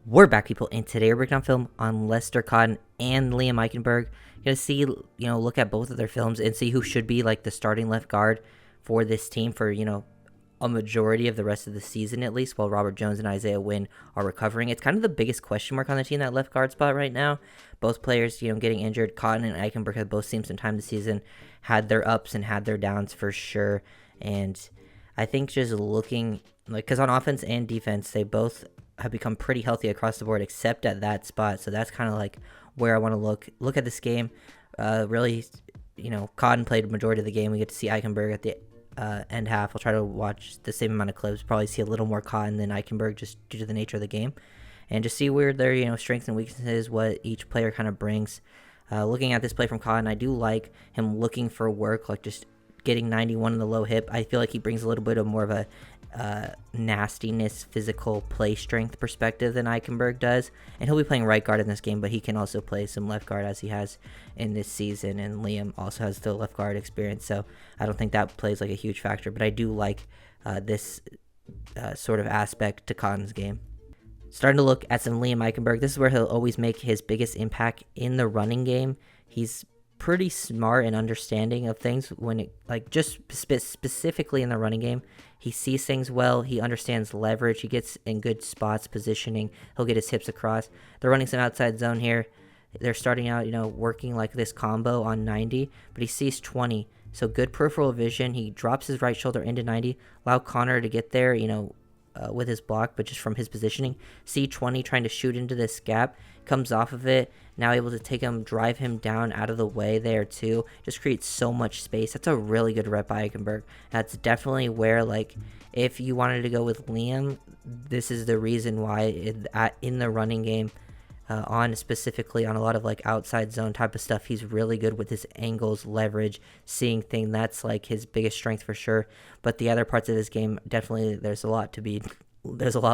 We're back, people, and today we're breaking down film on Lester Cotton and Liam Eichenberg. You're gonna see, look at both of their films and see who should be like the starting left guard for this team for a majority of the rest of the season at least, while Robert Jones and Isaiah Wynn are recovering. It's kind of the biggest question mark on the team, that left guard spot right now. Both players, getting injured. Cotton and Eichenberg have both seen some time this season, had their ups and had their downs for sure. And I think just looking because on offense and defense, they both have become pretty healthy across the board, except at that spot. So that's kind of like where I want to look at this game. Really, Cotton played the majority of the game. We get to see Eichenberg at the end half. I'll try to watch the same amount of clips, probably see a little more Cotton than Eichenberg just due to the nature of the game, and just see where their strengths and weaknesses, what each player kind of brings. Looking at this play from Cotton, I do like him looking for work, like just getting 91 in the low hip. I feel like he brings a little bit of more of a nastiness, physical play strength perspective than Eichenberg does, and he'll be playing right guard in this game, but he can also play some left guard as he has in this season, and Liam also has the left guard experience, so I don't think that plays like a huge factor, but I do like this sort of aspect to Cotton's game. Starting to look at some Liam Eichenberg, this is where he'll always make his biggest impact in the running game. He's pretty smart and understanding of things when it just specifically in the running game. He sees things well, he understands leverage, he gets in good spots, positioning, he'll get his hips across. They're running some outside zone here. They're starting out working like this combo on 90, but he sees 20, so good peripheral vision. He drops his right shoulder into 90, allow Connor to get there with his block, but just from his positioning. C20 trying to shoot into this gap, comes off of it, now able to take him, drive him down out of the way there too. Just creates so much space. That's a really good rep by Eichenberg. That's definitely where, if you wanted to go with Liam, this is the reason why in the running game, specifically on a lot of outside zone type of stuff, he's really good with his angles, leverage, seeing things. That's his biggest strength for sure. But the other parts of his game, definitely there's a lot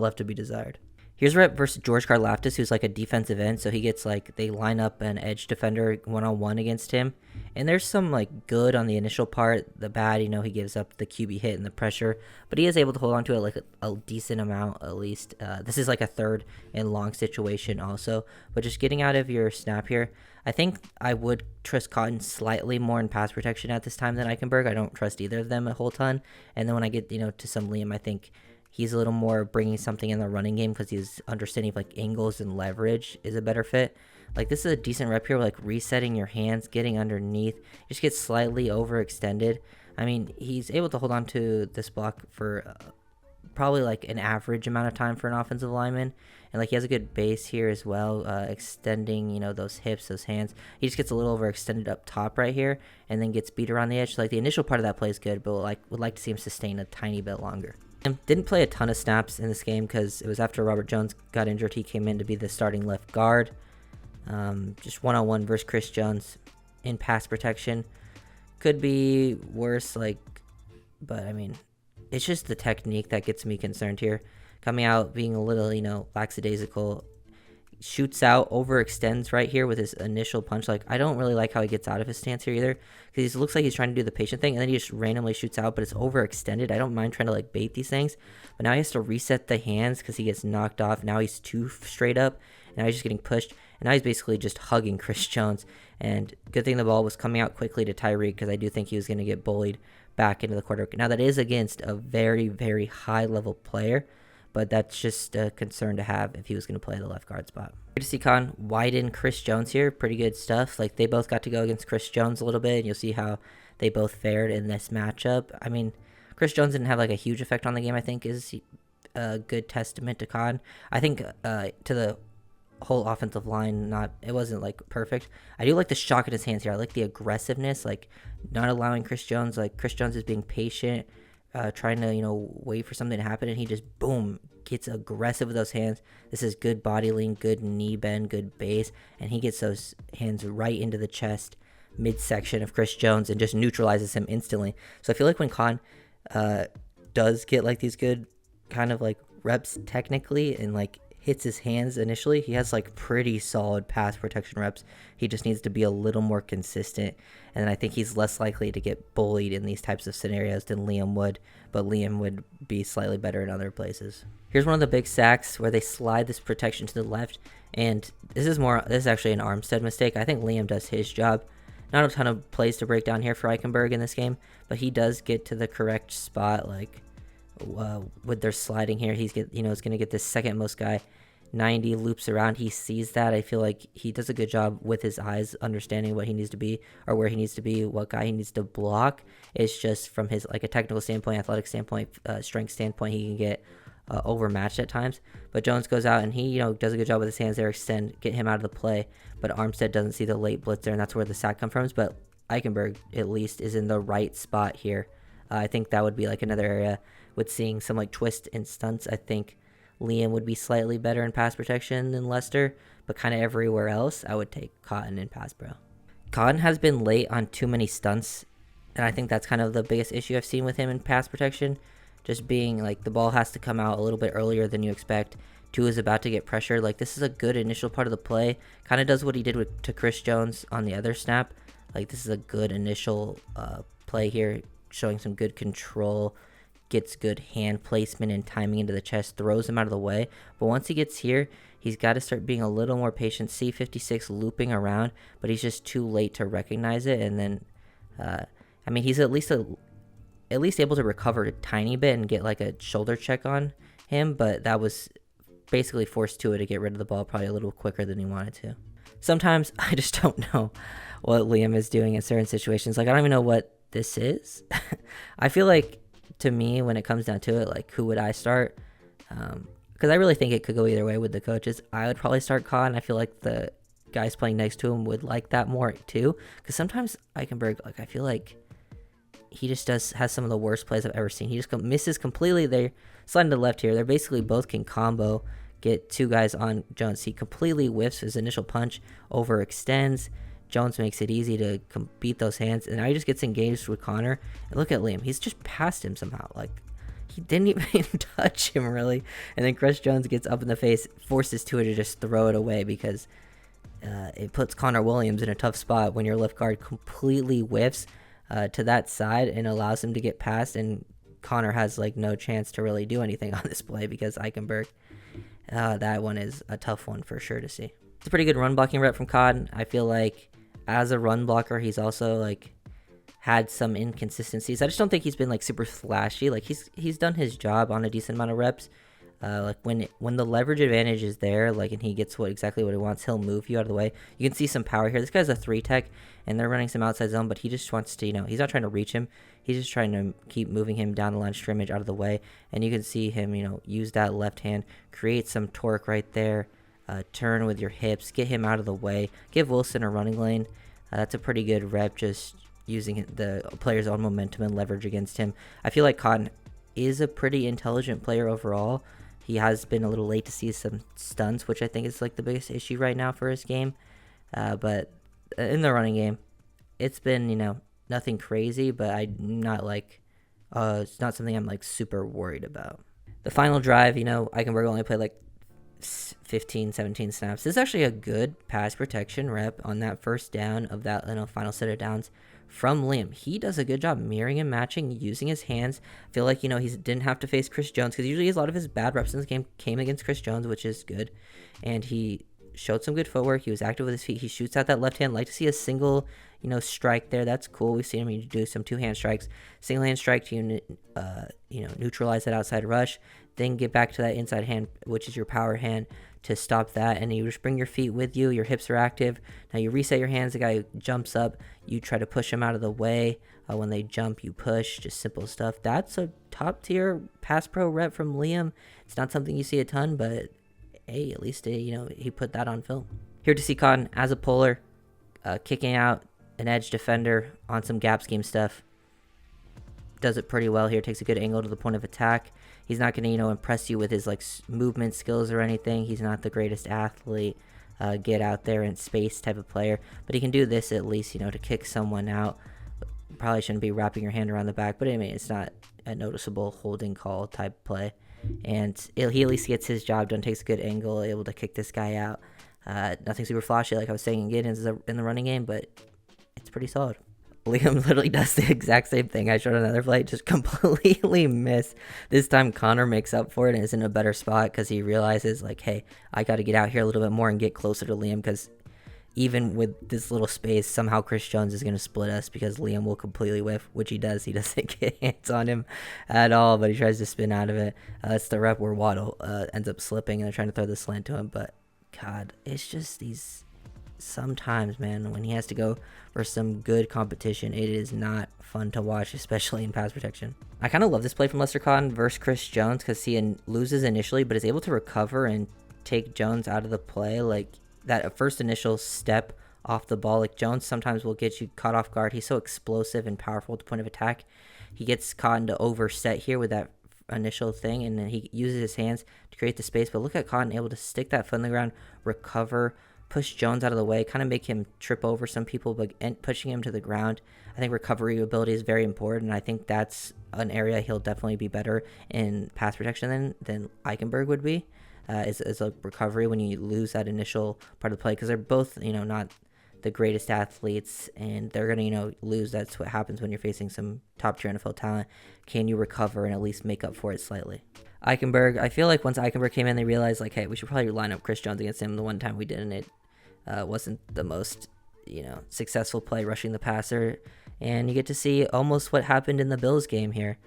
left to be desired. Here's rep versus George Karlaftis, who's a defensive end, so he gets they line up an edge defender one-on-one against him, and there's some good on the initial part. The bad, he gives up the QB hit and the pressure, but he is able to hold on to it a decent amount at least. This is a third and long situation also, but just getting out of your snap here, I think I would trust Cotton slightly more in pass protection at this time than Eichenberg. I don't trust either of them a whole ton, and then when I get to some Liam, I think he's a little more bringing something in the running game because he's understanding of angles and leverage is a better fit. This is a decent rep here, resetting your hands, getting underneath, just gets slightly overextended. I mean, he's able to hold on to this block for probably an average amount of time for an offensive lineman, and he has a good base here as well, extending those hips, those hands. He just gets a little overextended up top right here, and then gets beat around the edge. So the initial part of that play is good, but would like to see him sustain a tiny bit longer. Didn't play a ton of snaps in this game because it was after Robert Jones got injured. He came in to be the starting left guard. Just one-on-one versus Chris Jones in pass protection. Could be worse, but I mean, it's just the technique that gets me concerned here. Coming out, being a little, lackadaisical. Shoots out, overextends right here with his initial punch. I don't really like how he gets out of his stance here either, because he looks like he's trying to do the patient thing, and then he just randomly shoots out, but it's overextended. I don't mind trying to bait these things, but now he has to reset the hands because he gets knocked off. Now he's too straight up, and now he's just getting pushed, and now he's basically just hugging Chris Jones. And good thing the ball was coming out quickly to Tyreek, because I do think he was going to get bullied back into the quarterback. Now that is against a very, very high level player, but that's just a concern to have if he was going to play the left guard spot. Good to see Con widen Chris Jones here. Pretty good stuff. They both got to go against Chris Jones a little bit, and you'll see how they both fared in this matchup. I mean, Chris Jones didn't have a huge effect on the game, I think, is a good testament to Con. I think to the whole offensive line, it wasn't perfect. I do like the shock in his hands here. I like the aggressiveness, not allowing Chris Jones. Chris Jones is being patient, trying to wait for something to happen, and he just boom gets aggressive with those hands. This is good body lean, good knee bend, good base, and he gets those hands right into the chest midsection of Chris Jones and just neutralizes him instantly. So I feel like when Khan does get these good kind of reps technically and hits his hands initially, he has pretty solid pass protection reps. He just needs to be a little more consistent, and I think he's less likely to get bullied in these types of scenarios than Liam would, but Liam would be slightly better in other places. Here's one of the big sacks where they slide this protection to the left, and this is actually an Armstead mistake. I think Liam does his job. Not a ton of plays to break down here for Eichenberg in this game, but he does get to the correct spot. Like with their sliding here, he's going to get this second most guy. 90 loops around. He sees that. I feel like he does a good job with his eyes, understanding what he needs to be or where he needs to be, what guy he needs to block. It's just from his like a technical standpoint, athletic standpoint, strength standpoint, he can get overmatched at times. But Jones goes out and he does a good job with his hands there, get him out of the play. But Armstead doesn't see the late blitz there, and that's where the sack comes from. But Eichenberg at least is in the right spot here. I think that would be like another area with seeing some like twist and stunts. I think Liam would be slightly better in pass protection than Lester, but kind of everywhere else, I would take Cotton in pass pro. Cotton has been late on too many stunts, and I think that's kind of the biggest issue I've seen with him in pass protection. Just being like the ball has to come out a little bit earlier than you expect. Two is about to get pressured. Like this is a good initial part of the play. Kind of does what he did to Chris Jones on the other snap. Like this is a good initial play here, showing some good control. Gets good hand placement and timing into the chest, throws him out of the way. But once he gets here, he's got to start being a little more patient. C56 looping around, but he's just too late to recognize it. And then, I mean, he's at least able to recover a tiny bit and get like a shoulder check on him. But that was basically forced to get rid of the ball probably a little quicker than he wanted to. Sometimes I just don't know what Liam is doing in certain situations. Like I don't even know what this is. I feel like, to me, when it comes down to it, like who would I start? Because I really think it could go either way with the coaches. I would probably start Con. I feel like the guys playing next to him would like that more too. Because sometimes Eichenberg, like I feel like he just has some of the worst plays I've ever seen. He just misses completely. They're sliding to the left here. They're basically both can combo, get two guys on Jones. He completely whiffs his initial punch, overextends. Jones makes it easy to beat those hands, and now he just gets engaged with Connor. And look at Liam. He's just past him somehow. Like, he didn't even touch him, really. And then Chris Jones gets up in the face, forces Tua to just throw it away because it puts Connor Williams in a tough spot when your left guard completely whiffs to that side and allows him to get past, and Connor has, like, no chance to really do anything on this play because Eichenberg, that one is a tough one for sure to see. It's a pretty good run blocking rep from Cotton. I feel like as a run blocker, he's also like had some inconsistencies. I just don't think he's been like super flashy. Like he's done his job on a decent amount of reps. Like when the leverage advantage is there, like and he gets exactly what he wants, he'll move you out of the way. You can see some power here. This guy's a 3-tech, and they're running some outside zone, but he just wants to, he's not trying to reach him. He's just trying to keep moving him down the line of scrimmage out of the way. And you can see him, use that left hand, create some torque right there. Turn with your hips, get him out of the way, give Wilson a running lane. That's a pretty good rep, just using the player's own momentum and leverage against him. I feel like Cotton is a pretty intelligent player overall. He has been a little late to see some stunts, which I think is like the biggest issue right now for his game. But in the running game, it's been, nothing crazy, but I'm not like, it's not something I'm like super worried about. The final drive, Eichenberg only played like 15, 17 snaps. This is actually a good pass protection rep on that first down of that final set of downs from Liam. He does a good job mirroring and matching, using his hands. I feel like, he didn't have to face Chris Jones because usually a lot of his bad reps in this game came against Chris Jones, which is good. And he showed some good footwork. He was active with his feet. He shoots out that left hand. Like to see a single, strike there. That's cool. We've seen him do some two-hand strikes. Single hand strike to, neutralize that outside rush. Then get back to that inside hand, which is your power hand, to stop that. And you just bring your feet with you. Your hips are active. Now you reset your hands. The guy jumps up. You try to push him out of the way. When they jump, you push. Just simple stuff. That's a top-tier pass pro rep from Liam. It's not something you see a ton, but hey, at least, he put that on film. Here to see Cotton as a puller, kicking out an edge defender on some gap scheme stuff. Does it pretty well here. Takes a good angle to the point of attack. He's not going to, impress you with his like movement skills or anything. He's not the greatest athlete, get out there in space type of player. But he can do this at least, to kick someone out. Probably shouldn't be wrapping your hand around the back, but I mean, it's not a noticeable holding call type play. And he at least gets his job done. Takes a good angle, able to kick this guy out. Nothing super flashy, like I was saying again, in the running game, but it's pretty solid. Liam literally does the exact same thing. I showed another play, just completely miss. This time Connor makes up for it and is in a better spot because he realizes, like, hey, I got to get out here a little bit more and get closer to Liam, because even with this little space, somehow Chris Jones is going to split us because Liam will completely whiff, which he does. He doesn't get hands on him at all, but he tries to spin out of it. That's the rep where Waddle ends up slipping and they're trying to throw the slant to him. But, God, it's just these... Sometimes, man, when he has to go for some good competition, it is not fun to watch, especially in pass protection. I kind of love this play from Lester Cotton versus Chris Jones because he loses initially, but is able to recover and take Jones out of the play. Like, that first initial step off the ball, like Jones sometimes will get you caught off guard. He's so explosive and powerful at the point of attack. He gets Cotton to overset here with that initial thing, and then he uses his hands to create the space. But look at Cotton able to stick that foot in the ground, recover, push Jones out of the way, kind of make him trip over some people, but pushing him to the ground. I think recovery ability is very important. I think that's an area he'll definitely be better in pass protection than Eichenberg would be. Is a recovery when you lose that initial part of the play, because they're both, not the greatest athletes, and they're going to, lose. That's what happens when you're facing some top tier NFL talent. Can you recover and at least make up for it slightly? Eichenberg, I feel like once Eichenberg came in, they realized, like, hey, we should probably line up Chris Jones against him. The one time we did, and it wasn't the most, successful play rushing the passer. And you get to see almost what happened in the Bills game here.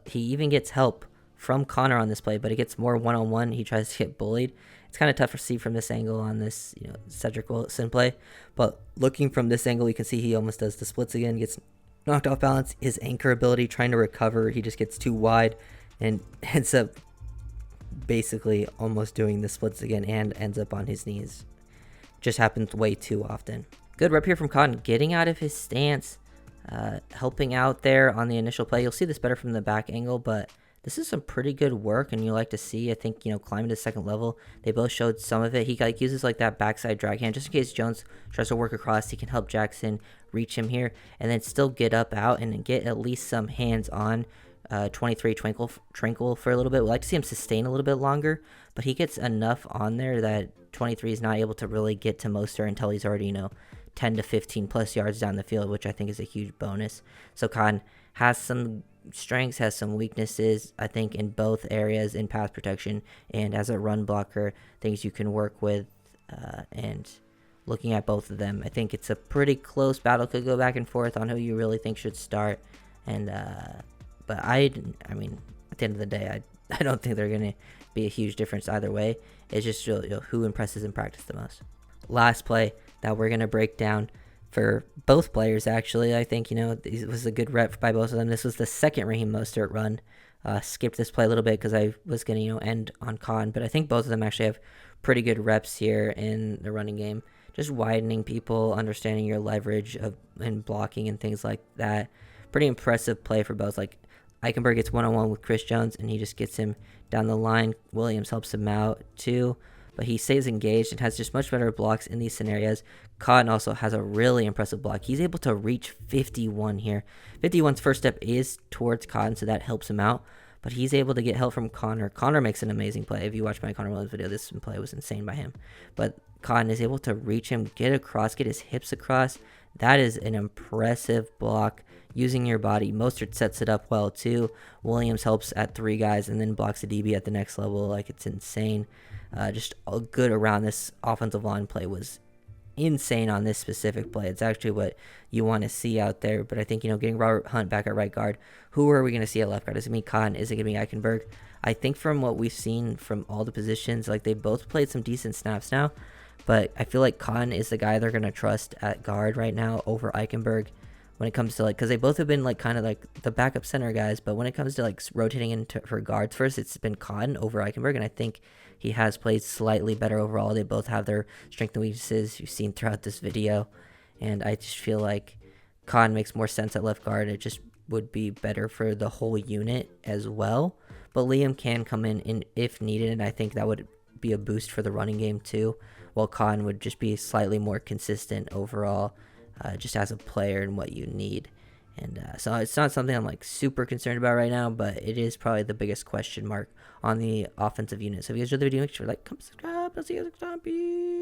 He even gets help from Connor on this play, but it gets more one-on-one. He tries to get bullied. It's kind of tough to see from this angle on this, Cedric Wilson play. But looking from this angle, you can see he almost does the splits again, gets knocked off balance. His anchor ability, trying to recover, he just gets too wide and ends up basically almost doing the splits again and ends up on his knees. Just happens way too often. Good rep here from Cotton, getting out of his stance, helping out there on the initial play. You'll see this better from the back angle, but this is some pretty good work, and you like to see, I think, climbing to the second level. They both showed some of it. He uses like that backside drag hand just in case Jones tries to work across. He can help Jackson reach him here and then still get up out and get at least some hands on 23 Tranquil for a little bit. We like to see him sustain a little bit longer, but he gets enough on there that 23 is not able to really get to Mostert until he's already, 10 to 15 plus yards down the field, which I think is a huge bonus. So Cotton has some strengths, has some weaknesses, I think, in both areas in pass protection and as a run blocker, things you can work with, and looking at both of them, I think it's a pretty close battle. Could go back and forth on who you really think should start, and but I mean, at the end of the day, I don't think they're going to be a huge difference either way. It's just who impresses in practice the most. Last play that we're going to break down for both players, actually. I think, it was a good rep by both of them. This was the second Raheem Mostert run. Skipped this play a little bit because I was going to, end on Con, but I think both of them actually have pretty good reps here in the running game. Just widening people, understanding your leverage and blocking and things like that. Pretty impressive play for both. Like, Eichenberg gets one-on-one with Chris Jones, and he just gets him down the line. Williams helps him out, too. But he stays engaged and has just much better blocks in these scenarios. Cotton also has a really impressive block. He's able to reach 51 here. 51's first step is towards Cotton, so that helps him out. But he's able to get help from Connor. Connor makes an amazing play. If you watch my Connor Williams video, this play was insane by him. But Cotton is able to reach him, get across, get his hips across. That is an impressive block. Using your body. Mostert sets it up well, too. Williams helps at 3 guys and then blocks the DB at the next level. Like, it's insane. Just a good around this offensive line play was insane on this specific play. It's actually what you want to see out there. But I think, getting Robert Hunt back at right guard, who are we going to see at left guard? Is it going to be Cotton? Is it going to be Eichenberg? I think from what we've seen from all the positions, like, they both played some decent snaps now. But I feel like Cotton is the guy they're going to trust at guard right now over Eichenberg. When it comes to, like, because they both have been, like, kind of like the backup center guys, but when it comes to, like, rotating into for guards first, it's been Cotton over Eichenberg, and I think he has played slightly better overall. They both have their strengths and weaknesses you've seen throughout this video, and I just feel like Cotton makes more sense at left guard. It just would be better for the whole unit as well, but Liam can come in if needed, and I think that would be a boost for the running game too, while Cotton would just be slightly more consistent overall. Just as a player and what you need. And so it's not something I'm like super concerned about right now, but it is probably the biggest question mark on the offensive unit. So if you guys enjoyed the video, make sure to like, comment, subscribe. I'll see you guys next time. Peace.